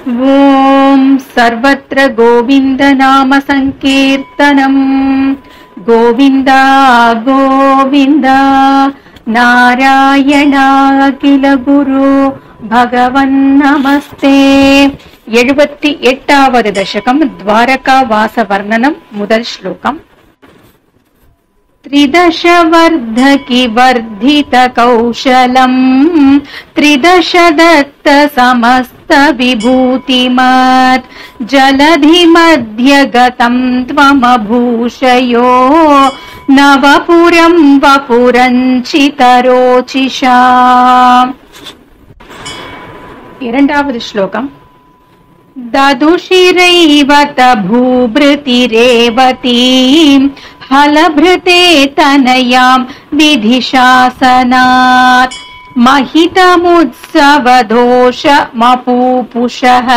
ఓం సర్వత్ర గోవింద నామ సంకీర్తనం గోవింద గోవింద నారాయణ అఖిల గురు భగవన్ నమస్తే. 78வது దశకం ద్వారకా వాస వర్ణనం. முதல் శ్లోకం. త్రిదశవర్ధకి వర్ధిత కౌశలం త్రిదశ దత్త సమస్త విభూతిమత్ జలధి మధ్యగతం త్వమభూషయో నవపురం వపురంచితరోచిషా. இரண்டாவது శ్లోకం. దదుషిరైవత భూభృతిరేవతీం హలభృతే తనయాం విధిశాసనాత్ మహితముత్సవదోషమపూపుషః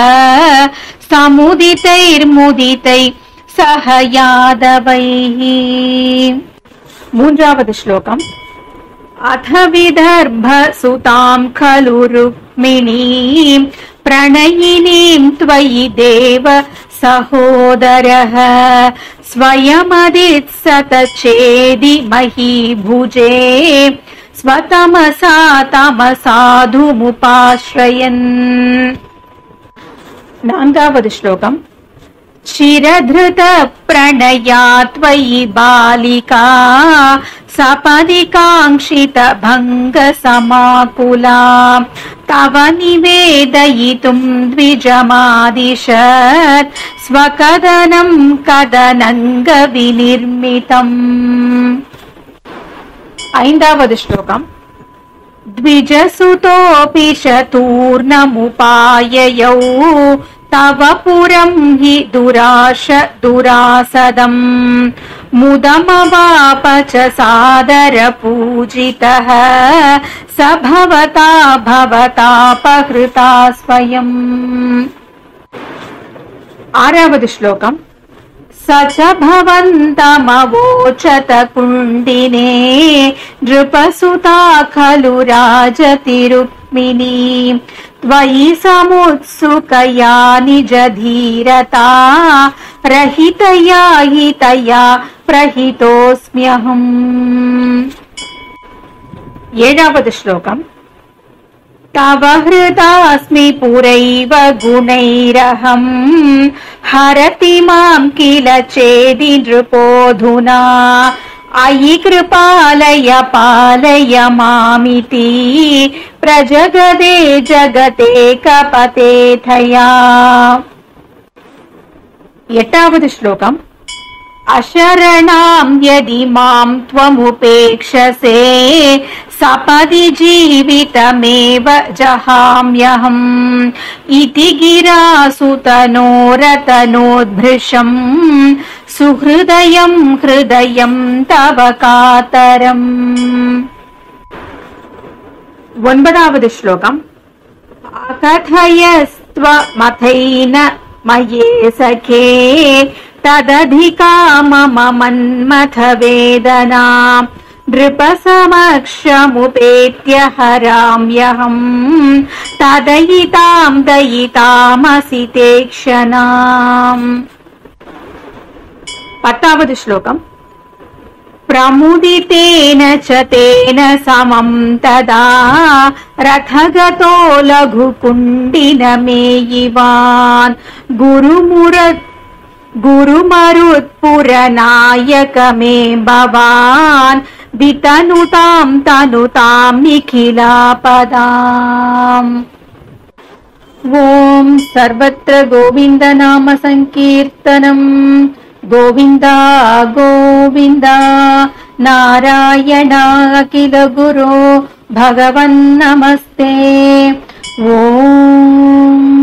సముదితైర్ముదితై సహ యాదవైః. మూడవ శ్లోకం. అథ విదర్భ సుతాం ఖలు రుక్మిణీం ప్రణయినీం త్వయి దేవ సహోదరః స్వయమదిత్సత చేది మహీభుజే స్వతమసా తమసాధుముపాశ్రయన్. నాలుగవ శ్లోకం. చిరధృత ప్రణయా త్వయి బాలికా సపది కాంక్షిత భంగ సమాకులా తవ నివేదయితుం ద్విజమాదిశత్ స్వకదనం కదనంగ వినిర్మితం. ఐదవ శ్లోకం. ద్విజసుతోపి శతూర్ణముపాయయౌ తవ పురం హి దురాశ దురాసదం ముదమవాప చ సాదర పూజితః స భవతా భవతాపహృతా స్వయం. ఆరవ శ్లోకం. స చ భవంతమవోచత కుండినే నృపసుతా ఖలు రాజతి రుక్మిణీ త్వయి సముత్సుకయా నిజ ధీరతా రహితయా హితయా ప్రహితోస్మ్యహం. ఏడవ శ్లోకం. తవ హృదాస్మి పురైవ గుణైరహం హరతి మాం కిల చేది నృపోధునా అయి కృపాలయ పాలయ మామితి ప్రజగదే జగతే కపతేథయా. ఎట్టవ శ్లోకం. అశరణాం యది మాం త్వముపేక్షసే సపది జీవితమేవ జహామ్యహం ఇతి గిరాసుతనోరతనోద్భృశం సుహృదయం హృదయం తవ కాతరం. 9వ శ్లోకం. అకథయస్త్వమథైన మయే సఖే తదధికా మమ మన్మథ వేదనా నృపసమక్షముపేత్య హరామ్యహం తదయితాం దయితామసి తే క్షణాం. 10వ శ్లోకం. ప్రముదితేన చ తేన సమం తదా రథగతో లఘుకుండినమేయివాన్ గురుమరుత్పురనాయకమే భవాన్ వితనుతాం తనుతాం నిఖిలాపదాం. ఓం సర్వత్ర గోవింద నామ సంకీర్తనం గోవింద గోవింద నారాయణ అఖిల గురు భగవన్ నమస్తే. ఓం